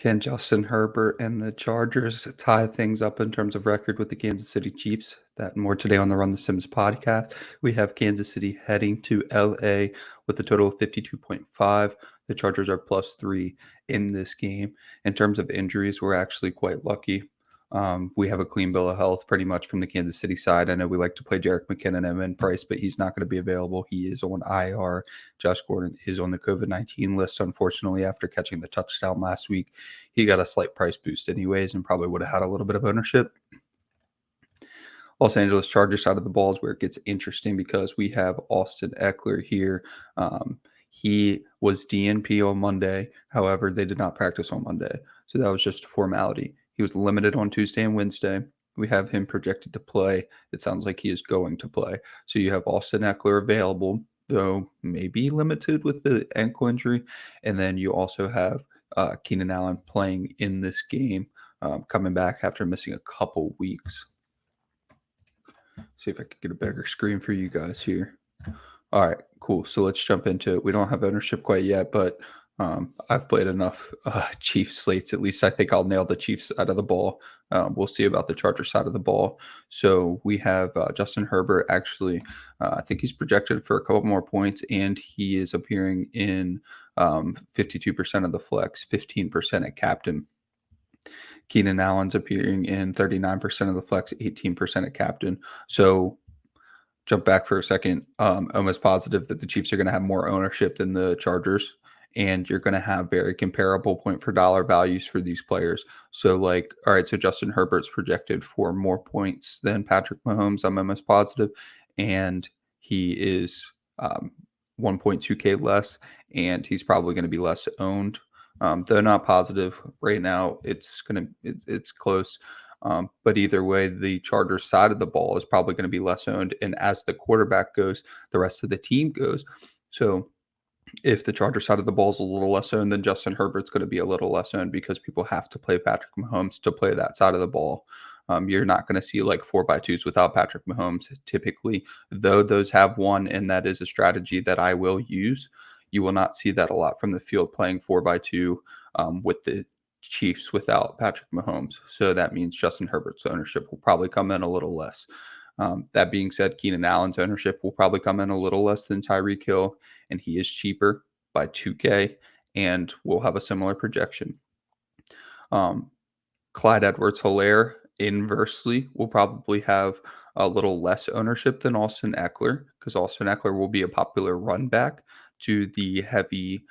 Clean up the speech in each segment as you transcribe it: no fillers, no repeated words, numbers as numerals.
Can Justin Herbert and the Chargers tie things up in terms of record with the Kansas City Chiefs? That and more today on the Run the Sims podcast. We have Kansas City heading to LA with a total of 52.5. The Chargers are +3 in this game. In terms of injuries, we're actually quite lucky. We have a clean bill of health pretty much from the Kansas City side. I know we like to play Jerick McKinnon and Evan Price, but he's not going to be available. He is on IR. Josh Gordon is on the COVID-19 list, unfortunately, after catching the touchdown last week. He got a slight price boost anyways and probably would have had a little bit of ownership. Los Angeles Chargers side of the ball is where it gets interesting because we have Austin Eckler here. He was DNP on Monday. However, they did not practice on Monday. So that was just a formality. He was limited on Tuesday and Wednesday. We have him projected to play. It sounds like he is going to play. So you have Austin Eckler available, though maybe limited with the ankle injury. And then you also have Keenan Allen playing in this game, coming back after missing a couple weeks. See if I can get a bigger screen for you guys here. All right, cool. So let's jump into it. We don't have ownership quite yet, but I've played enough Chiefs slates. At least I think I'll nail the Chiefs side of the ball. We'll see about the Chargers side of the ball. So we have Justin Herbert. Actually, I think he's projected for a couple more points, and he is appearing in 52% of the flex, 15% at captain. Keenan Allen's appearing in 39% of the flex, 18% at captain. So jump back for a second. Almost positive that the Chiefs are going to have more ownership than the Chargers, and you're going to have very comparable point for dollar values for these players. So all right, so Justin Herbert's projected for more points than Patrick Mahomes. I'm almost positive, and he is 1.2K less, and he's probably going to be less owned. Though not positive right now, it's close. But either way, the Chargers side of the ball is probably going to be less owned. And as the quarterback goes, the rest of the team goes. So if the Chargers side of the ball is a little less owned, then Justin Herbert's going to be a little less owned because people have to play Patrick Mahomes to play that side of the ball. You're not going to see like 4x2s without Patrick Mahomes typically, though those have one, and that is a strategy that I will use. You will not see that a lot from the field playing 4x2 with the Chiefs without Patrick Mahomes. So that means Justin Herbert's ownership will probably come in a little less. That being said, Keenan Allen's ownership will probably come in a little less than Tyreek Hill, and he is cheaper by 2K, and will have a similar projection. Clyde Edwards-Helaire inversely will probably have a little less ownership than Austin Eckler, because Austin Eckler will be a popular run back to the heavy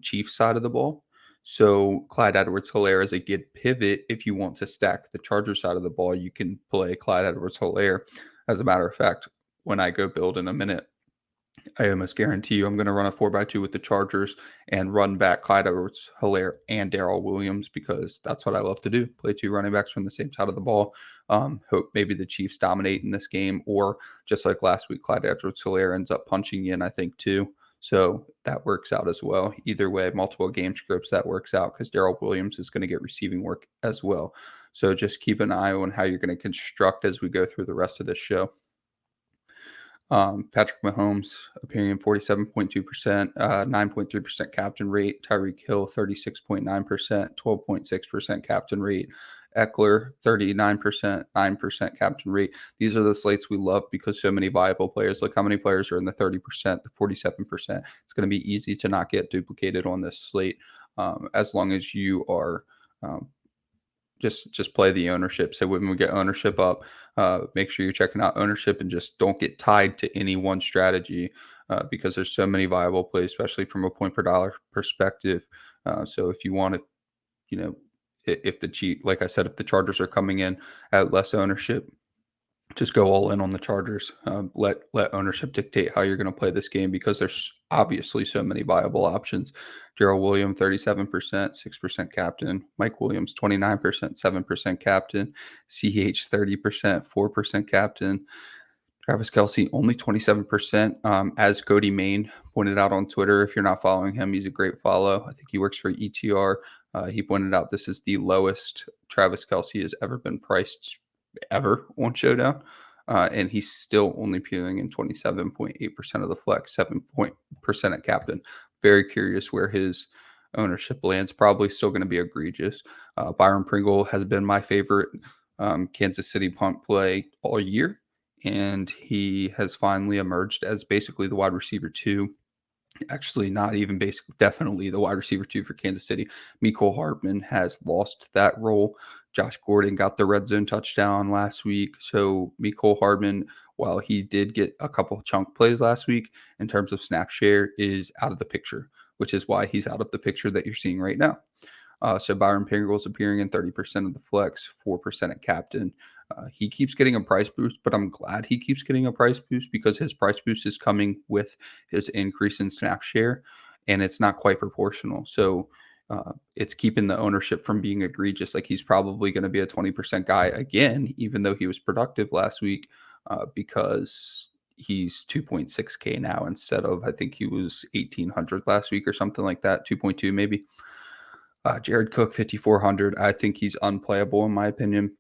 Chiefs side of the ball. So Clyde Edwards-Helaire is a good pivot. If you want to stack the Chargers side of the ball, you can play Clyde Edwards-Helaire. As a matter of fact, when I go build in a minute, I almost guarantee you I'm going to run a 4x2 with the Chargers and run back Clyde Edwards-Helaire and Daryl Williams, because that's what I love to do. Play two running backs from the same side of the ball. Hope maybe the Chiefs dominate in this game, or just like last week, Clyde Edwards-Helaire ends up punching in, I think, too. So that works out as well. Either way, multiple game scripts, that works out because Daryl Williams is going to get receiving work as well. So just keep an eye on how you're going to construct as we go through the rest of this show. Patrick Mahomes appearing in 47.2%, 9.3% captain rate. Tyreek Hill, 36.9%, 12.6% captain rate. Eckler, 39%, 9% captain rate. These are the slates we love because so many viable players. Look how many players are in the 30%, the 47%. It's going to be easy to not get duplicated on this slate, as long as you are just play the ownership. So when we get ownership up, make sure you're checking out ownership and just don't get tied to any one strategy, because there's so many viable plays, especially from a point per dollar perspective. So if you want to, if like I said, if the Chargers are coming in at less ownership, just go all in on the Chargers. Let ownership dictate how you're going to play this game, because there's obviously so many viable options. Daryl Williams, 37%, 6% captain. Mike Williams, 29%, 7% captain. CH, 30%, 4% captain. Travis Kelce, only 27%. As Cody Main pointed out on Twitter, if you're not following him, he's a great follow. I think he works for ETR. He pointed out this is the lowest Travis Kelce has ever been priced ever on Showdown. And he's still only appearing in 27.8% of the flex, 7% at captain. Very curious where his ownership lands, probably still going to be egregious. Byron Pringle has been my favorite Kansas City punt play all year, and he has finally emerged as basically the wide receiver two. Actually, not even basically, definitely the wide receiver two for Kansas City. Mecole Hardman has lost that role. Josh Gordon got the red zone touchdown last week. So Mecole Hardman, while he did get a couple chunk plays last week in terms of snap share, is out of the picture, which is why he's out of the picture that you're seeing right now. So Byron Pringle is appearing in 30% of the flex, 4% at captain. He keeps getting a price boost, but I'm glad he keeps getting a price boost because his price boost is coming with his increase in snap share, and it's not quite proportional. So it's keeping the ownership from being egregious. Like he's probably going to be a 20% guy again, even though he was productive last week, because he's 2.6K now instead of, I think he was 1,800 last week or something like that, 2.2 maybe. Jared Cook, 5,400. I think he's unplayable in my opinion.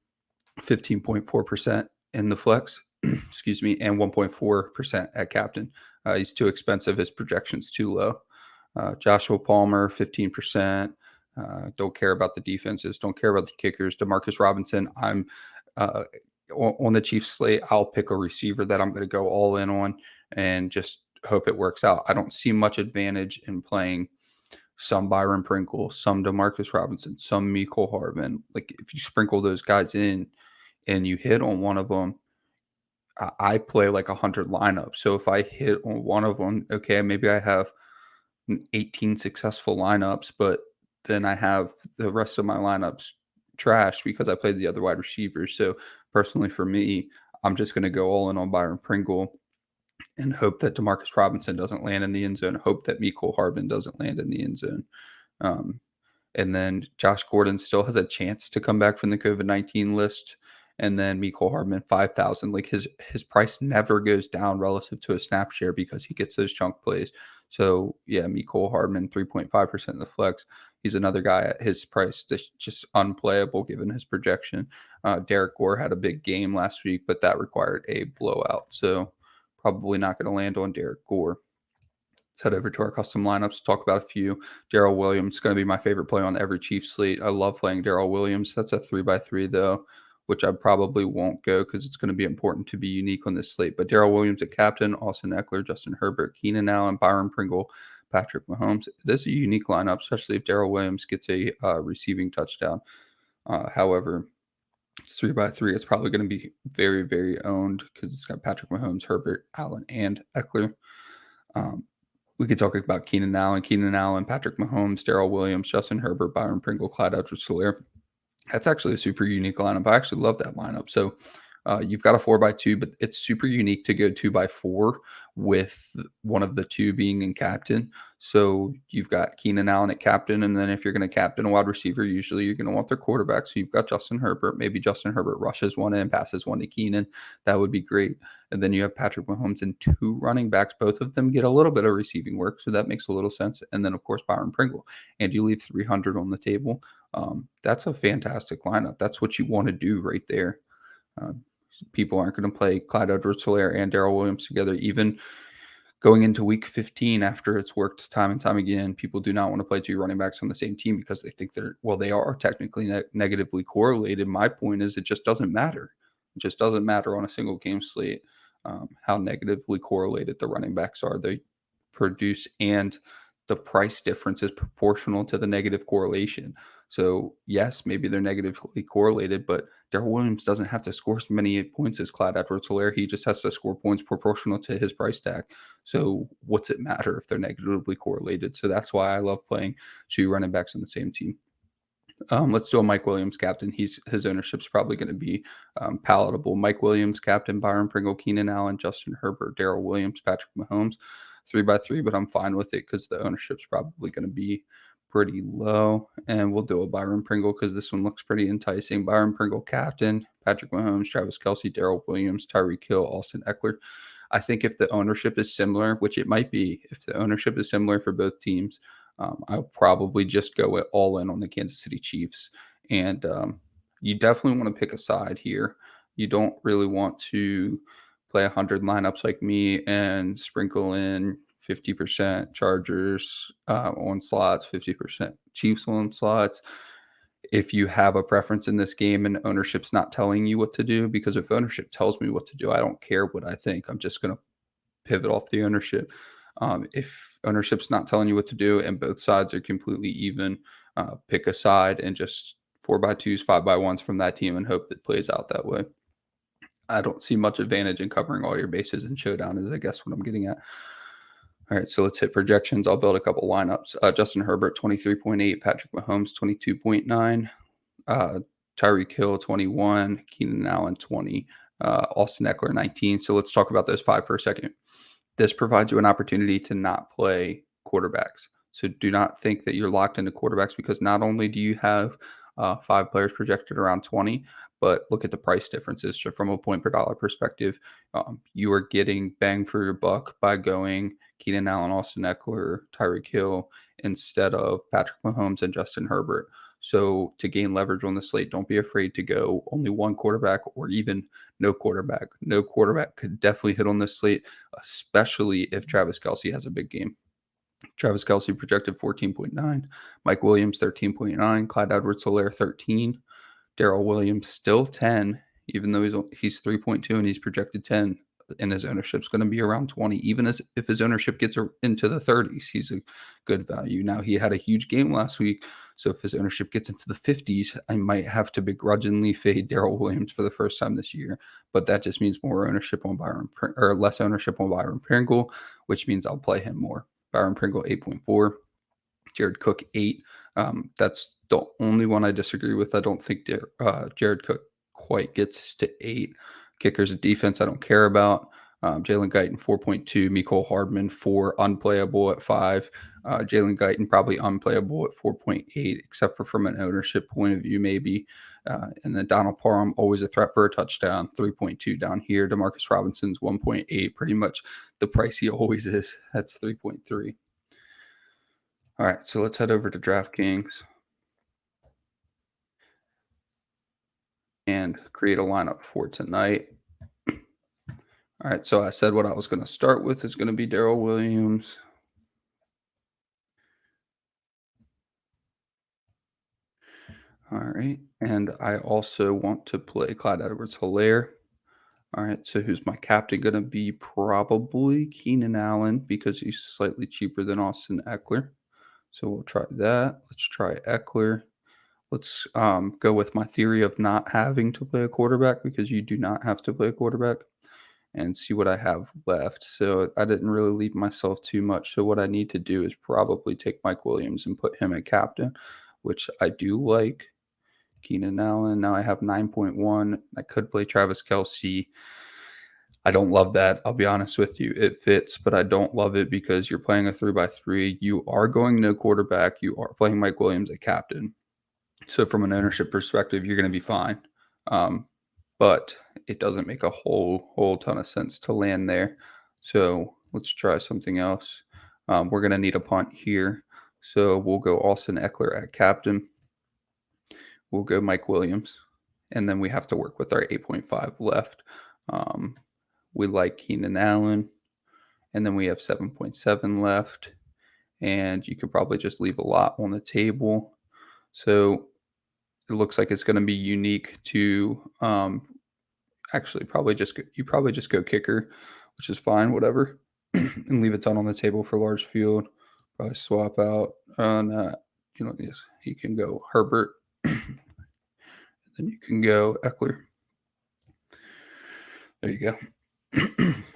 15.4% in the flex, excuse me, and 1.4% at captain. He's too expensive. His projection's too low. Joshua Palmer, 15%. Don't care about the defenses. Don't care about the kickers. Demarcus Robinson. I'm on the Chiefs slate. I'll pick a receiver that I'm going to go all in on and just hope it works out. I don't see much advantage in playing some Byron Pringle, some Demarcus Robinson, some Mecole Hardman. Like if you sprinkle those guys in and you hit on one of them, I play like 100 lineups. So if I hit on one of them, okay, maybe I have 18 successful lineups, but then I have the rest of my lineups trashed because I played the other wide receivers. So personally for me, I'm just going to go all in on Byron Pringle and hope that Demarcus Robinson doesn't land in the end zone, hope that Mecole Hardman doesn't land in the end zone. Um, and then Josh Gordon still has a chance to come back from the COVID-19 list. And then Mecole Hardman, 5,000. Like his price never goes down relative to a snap share because he gets those chunk plays. So yeah, Mecole Hardman, 3.5% of the flex. He's another guy at his price that's just unplayable given his projection. Derek Gore had a big game last week, but that required a blowout. So probably not going to land on Derek Gore. Let's head over to our custom lineups, talk about a few. Daryl Williams is going to be my favorite play on every Chiefs slate. I love playing Daryl Williams. That's a 3x3 though, which I probably won't go because it's going to be important to be unique on this slate. But Daryl Williams at captain, Austin Eckler, Justin Herbert, Keenan Allen, Byron Pringle, Patrick Mahomes. It is a unique lineup, especially if Daryl Williams gets a receiving touchdown. However, it's 3x3. It's probably going to be very, very owned because it's got Patrick Mahomes, Herbert, Allen, and Eckler. We could talk about Keenan Allen, Patrick Mahomes, Daryl Williams, Justin Herbert, Byron Pringle, Clyde Edwards-Helaire. That's actually a super unique lineup. I actually love that lineup. So you've got a 4x2, but it's super unique to go 2x4 with one of the two being in captain. So you've got Keenan Allen at captain, and then if you're going to captain a wide receiver, usually you're going to want their quarterback. So you've got Justin Herbert. Maybe Justin Herbert rushes one in, passes one to Keenan. That would be great. And then you have Patrick Mahomes and two running backs. Both of them get a little bit of receiving work, so that makes a little sense. And then, of course, Byron Pringle. And you leave 300 on the table. That's a fantastic lineup. That's what you want to do right there. People aren't going to play Clyde Edwards-Helaire and Daryl Williams together, even going into week 15 after it's worked time and time again. People do not want to play two running backs on the same team because they think they are technically negatively correlated. My point is it just doesn't matter. It just doesn't matter on a single game slate how negatively correlated the running backs are. They produce, and the price difference is proportional to the negative correlation. So yes, maybe they're negatively correlated, but Daryl Williams doesn't have to score as many points as Clyde Edwards-Helaire. He just has to score points proportional to his price tag. So what's it matter if they're negatively correlated? So that's why I love playing two running backs on the same team. Let's do a Mike Williams captain. His ownership's probably going to be palatable. Mike Williams captain, Byron Pringle, Keenan Allen, Justin Herbert, Daryl Williams, Patrick Mahomes, 3x3, but I'm fine with it because the ownership's probably going to be pretty low. And we'll do a Byron Pringle because this one looks pretty enticing. Byron Pringle captain, Patrick Mahomes, Travis Kelce, Daryl Williams, Tyreek Hill, Austin Eckler. I think if the ownership is similar, which it might be, if the ownership is similar for both teams, I'll probably just go all in on the Kansas City Chiefs. And you definitely want to pick a side here. You don't really want to play 100 lineups like me and sprinkle in 50% Chargers on slots, 50% Chiefs on slots. If you have a preference in this game and ownership's not telling you what to do, because if ownership tells me what to do, I don't care what I think. I'm just going to pivot off the ownership. If ownership's not telling you what to do and both sides are completely even, pick a side and just 4x2s, 5x1s from that team and hope it plays out that way. I don't see much advantage in covering all your bases in Showdown, is I guess what I'm getting at. All right, so let's hit projections. I'll build a couple lineups. Justin Herbert, 23.8. Patrick Mahomes, 22.9. Tyreek Hill, 21. Keenan Allen, 20. Austin Eckler, 19. So let's talk about those five for a second. This provides you an opportunity to not play quarterbacks. So do not think that you're locked into quarterbacks, because not only do you have 5 players projected around 20, but look at the price differences. So from a point per dollar perspective, you are getting bang for your buck by going Keenan Allen, Austin Eckler, Tyreek Hill instead of Patrick Mahomes and Justin Herbert. So to gain leverage on the slate, don't be afraid to go only one quarterback or even no quarterback. No quarterback could definitely hit on this slate, especially if Travis Kelce has a big game. Travis Kelce projected 14.9, Mike Williams 13.9, Clyde Edwards-Helaire 13, Daryl Williams still 10, even though he's 3.2 and he's projected 10, and his ownership's going to be around 20. Even as if his ownership gets into the 30s, he's a good value. Now, he had a huge game last week, so if his ownership gets into the 50s, I might have to begrudgingly fade Daryl Williams for the first time this year, but that just means more ownership on Byron, or less ownership on Byron Pringle, which means I'll play him more. Byron Pringle 8.4, Jared Cook 8. That's the only one I disagree with. I don't think Jared Cook quite gets to 8. Kickers and defense I don't care about. Jalen Guyton 4.2, Mecole Hardman 4, unplayable at 5. Jalen Guyton probably unplayable at 4.8, except for from an ownership point of view, maybe. And then Donald Parham, always a threat for a touchdown, 3.2 down here. Demarcus Robinson's 1.8, pretty much the price he always is. That's 3.3. All right, so let's head over to Draftkings and create a lineup for tonight. All right, so I said what I was going to start with is going to be Daryl Williams. All right, and I also want to play Clyde Edwards-Helaire. All right, so who's my captain going to be? Probably Keenan Allen, because he's slightly cheaper than Austin Eckler. So we'll try that. Let's try Eckler. Let's go with my theory of not having to play a quarterback, because you do not have to play a quarterback, and see what I have left. So I didn't really leave myself too much. So what I need to do is probably take Mike Williams and put him at captain, which I do like. Keenan Allen. Now I have 9.1. I could play Travis Kelce. I don't love that. I'll be honest with you. It fits, but I don't love it because you're playing a 3x3. You are going no quarterback. You are playing Mike Williams at captain. So from an ownership perspective, you're going to be fine. But it doesn't make a whole ton of sense to land there. So let's try something else. We're going to need a punt here. So we'll go Austin Eckler at captain. We'll go Mike Williams. And then we have to work with our 8.5 left. We like Keenan Allen. And then we have 7.7 left. And you could probably just leave a lot on the table. So it looks like it's going to be unique to actually probably just go kicker, which is fine, whatever, and leave a ton on the table for large field. Probably swap out on you can go Herbert, and then you can go Eckler. There you go.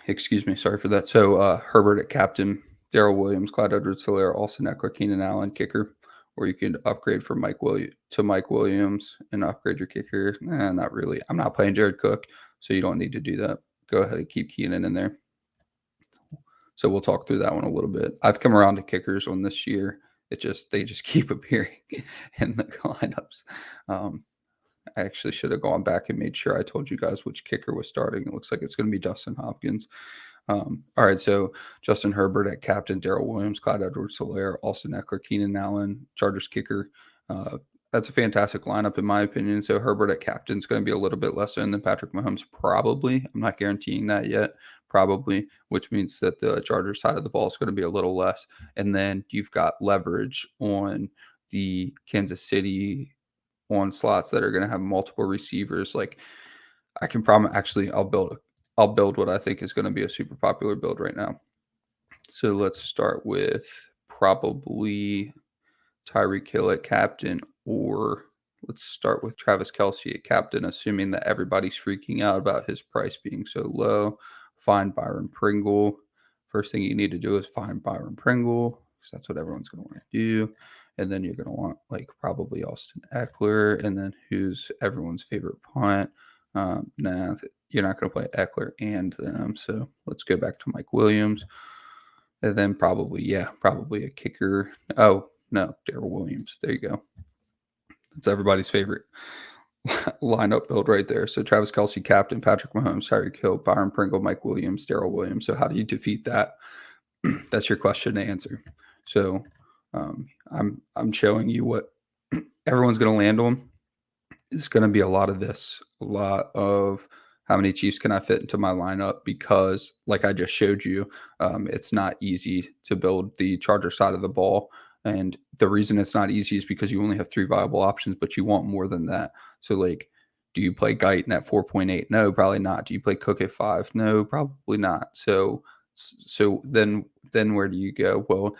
Excuse me, sorry for that. So Herbert at captain, Daryl Williams, Clyde Edwards-Helaire, Austin Eckler, Keenan Allen kicker. Or you could upgrade from Mike Williams and upgrade your kicker. Not really. I'm not playing Jared Cook, so you don't need to do that. Go ahead and keep Keenan in there. So we'll talk through that one a little bit. I've come around to kickers on this year. They just keep appearing in the lineups. I actually should have gone back and made sure I told you guys which kicker was starting. It looks like it's going to be Dustin Hopkins. All right, so Justin Herbert at captain, Daryl Williams, Clyde Edwards-Helaire, Austin Eckler, Keenan Allen, Chargers kicker. That's a fantastic lineup in my opinion. So Herbert at captain is going to be a little bit less owned than Patrick Mahomes, probably. I'm not guaranteeing that yet. probably, which means that the Chargers side of the ball is going to be a little less. And then you've got leverage on the Kansas City on slots that are going to have multiple receivers. Like I can promise, actually, I'll build what I think is going to be a super popular build right now. So let's start with probably Tyreek Hill at captain, or let's start with Travis Kelce at captain, assuming that everybody's freaking out about his price being so low. Find Byron Pringle. First thing you need to do is find Byron Pringle, because that's what everyone's going to want to do. And then you're going to want like probably Austin Eckler, and then who's everyone's favorite punt. Nah, you're not going to play Eckler and them. So let's go back to Mike Williams. And then probably a kicker. Oh, no, Daryl Williams. There you go. That's everybody's favorite lineup build right there. So Travis Kelce, captain, Patrick Mahomes, Tyreek Hill, Byron Pringle, Mike Williams, Daryl Williams. So how do you defeat that? That's your question to answer. So I'm showing you what everyone's going to land on. It's going to be a lot of this, a lot of how many Chiefs can I fit into my lineup, because like I just showed you, it's not easy to build the Charger side of the ball. And the reason it's not easy is because you only have 3 viable options, but you want more than that. So like, do you play Guyton at 4.8? No, probably not. Do you play Cook at 5? No, probably not. So then where do you go? Well,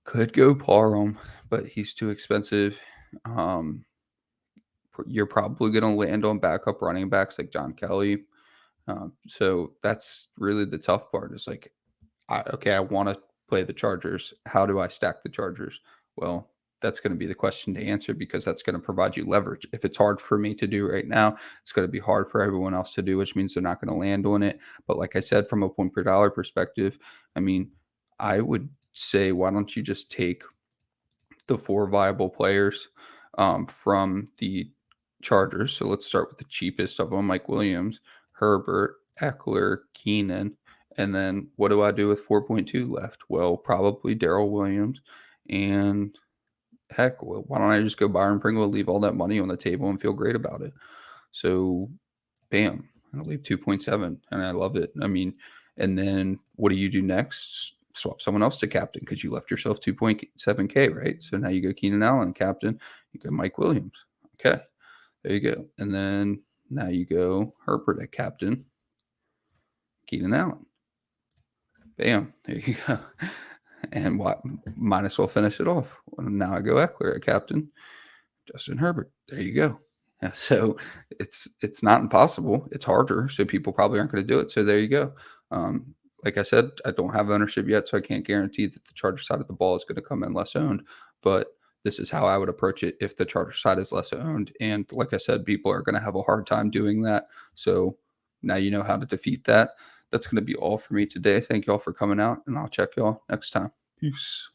could go Parham, but he's too expensive. You're probably going to land on backup running backs like John Kelly. So that's really the tough part. Is like, I want to play the Chargers. How do I stack the Chargers? Well, that's going to be the question to answer, because that's going to provide you leverage. If it's hard for me to do right now, it's going to be hard for everyone else to do, which means they're not going to land on it. But like I said, from a point per dollar perspective, I mean, I would say, why don't you just take the 4 viable players from the Chargers? So let's start with the cheapest of them, Mike Williams, Herbert, Eckler, Keenan. And then what do I do with 4.2 left? Well, probably Daryl Williams. And heck, well, why don't I just go Byron Pringle, leave all that money on the table and feel great about it? So, bam, I'll leave 2.7, and I love it. I mean, and then what do you do next? Swap someone else to captain, because you left yourself 2.7K, right? So now you go Keenan Allen, captain. You go Mike Williams. Okay, there you go. And then now you go Herbert at captain, Keenan Allen. Bam, there you go. And what? Might as well finish it off. Now I go Eckler at captain, Justin Herbert. There you go. Yeah, so it's not impossible. It's harder, so people probably aren't going to do it. So there you go. Like I said, I don't have ownership yet, so I can't guarantee that the Charger side of the ball is going to come in less owned. But this is how I would approach it if the Charger side is less owned. And like I said, people are going to have a hard time doing that. So now you know how to defeat that. That's going to be all for me today. Thank you all for coming out, and I'll check y'all next time. Peace.